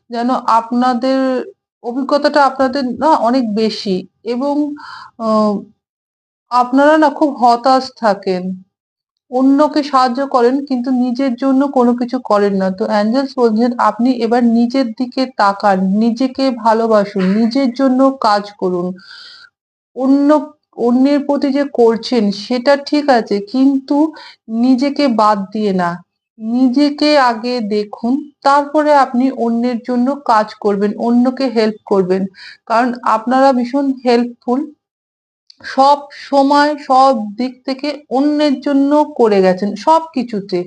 যেন আপনাদের অভিজ্ঞতাটা আপনাদের না অনেক বেশি এবং আ আপনারা না খুব হতাশ থাকেন। অন্যকে সাহায্য করেন কিন্তু নিজের জন্য কোনো কিছু করেন না। তো এঞ্জেলস বলছেন আপনি এবার নিজের দিকে তাকান, নিজেকে ভালোবাসুন, নিজের জন্য কাজ করুন। অন্য অন্যের প্রতি যে করছেন সেটা ঠিক আছে কিন্তু নিজেকে বাদ দিয়ে না। নিজেকে আগে দেখুন, তারপরে আপনি অন্যের জন্য কাজ করবেন, অন্যকে হেল্প করবেন। কারণ আপনারা ভীষণ হেল্পফুল। সব সময় সব দিক থেকে অন্যের জন্য করে গেছেন সবকিছুতে।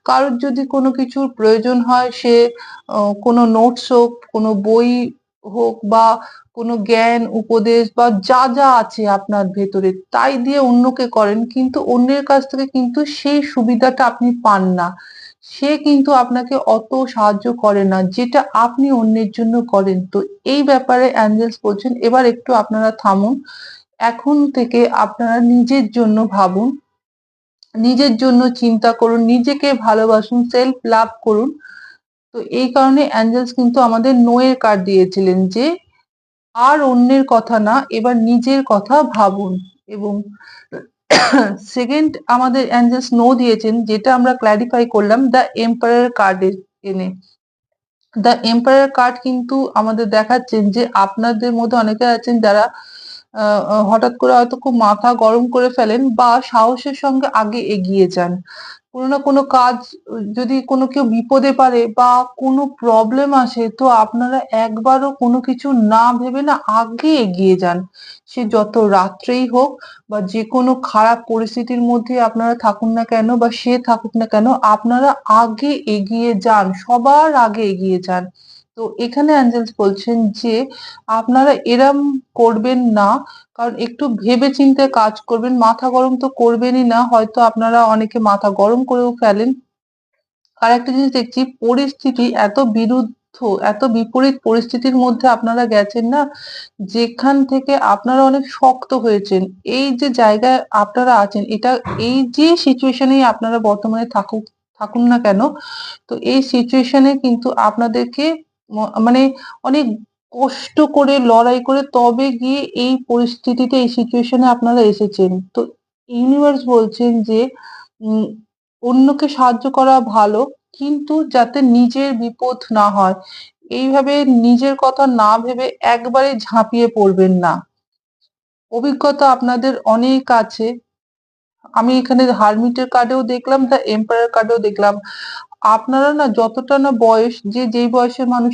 কারোর যদি কোনো কিছুর প্রয়োজন হয় সে কোনো নোটস হোক, কোনো বই হোক বা কোনো জ্ঞান উপদেশ বা যা আছে আপনার ভেতরে তাই দিয়ে অন্যকে করেন। কিন্তু অন্যের কাছ থেকে কিন্তু সেই সুবিধাটা আপনি পান না। সে কিন্তু আপনাকে অত সাহায্য করে না যেটা আপনি অন্যের জন্য করেন। তো এই ব্যাপারে এঞ্জেলস বলছেন এবার একটু আপনারা থামুন। এখন থেকে আপনারা নিজের জন্য ভাবুন, নিজের জন্য চিন্তা করুন, নিজেকে ভালোবাসুন, সেলফ লাভ করুন। তো এই কারণে এঞ্জেলস কিন্তু আমাদের নো এর কার্ড দিয়েছিলেন যে আর অন্যের কথা না এবার নিজের কথা ভাবুন এবং সেকেন্ড আমাদের এঞ্জেলস নো দিয়েছেন যেটা আমরা ক্লারিফাই করলাম দ্য এম্পারার কার্ডের এনে। দ্য এম্পায়ার কার্ড কিন্তু আমাদের দেখাচ্ছেন যে আপনাদের মধ্যে অনেকে আছেন যারা হঠাৎ করে হয়তো খুব মাথা গরম করে ফেলেন বা সাহসের সঙ্গে আগে এগিয়ে যান। কোনো না কোনো কাজ যদি কোনো কেউ বিপদে পারে বা কোনো প্রবলেম আসে তো আপনারা একবারও কোনো কিছু না ভেবে না আগে এগিয়ে যান। সে যত রাত্রেই হোক বা যেকোনো খারাপ পরিস্থিতির মধ্যে আপনারা থাকুন না কেন বা সে থাকুক না কেন আপনারা আগে এগিয়ে যান, সবার আগে এগিয়ে যান। তো এখানে এঞ্জেলস বলছেন যে আপনারা এরম করবেন না। কারণ একটু ভেবে-চিন্তে কাজ করবেন। মাথা গরম তো করবেনই না। হয়তো আপনারা অনেকে মাথা গরম করেও ফেলেন। আরেকটা জিনিস দেখছি পরিস্থিতি এত বিরুদ্ধ, এত বিপরীত পরিস্থিতির মধ্যে আপনারা গেছেন না, যেখান থেকে আপনারা অনেক শক্ত হয়েছেন। এই যে জায়গায় আপনারা আছেন এটা এই যে সিচুয়েশন এই আপনারা বর্তমানে থাকুন না কেন, তো এই সিচুয়েশন এ কিন্তু আপনাদেরকে মানে অনেক কষ্ট করে লড়াই করে তবে গিয়ে এই পরিস্থিতিতে এই সিচুয়েশন এ আপনারা এসেছেন। তো ইউনিভার্স বলছেন যে উম অন্যকে সাহায্য করা ভালো কিন্তু যাতে নিজের বিপদ না হয়। এইভাবে নিজের কথা না ভেবে একবারে ঝাঁপিয়ে পড়বেন না। অভিজ্ঞতা আপনাদের অনেক আছে। আমি এখানে হারমিটের কার্ডেও দেখলাম, দ্য এম্পারার কার্ডেও দেখলাম। আপনারা না যতটা না বয়স যেই বয়সের মানুষ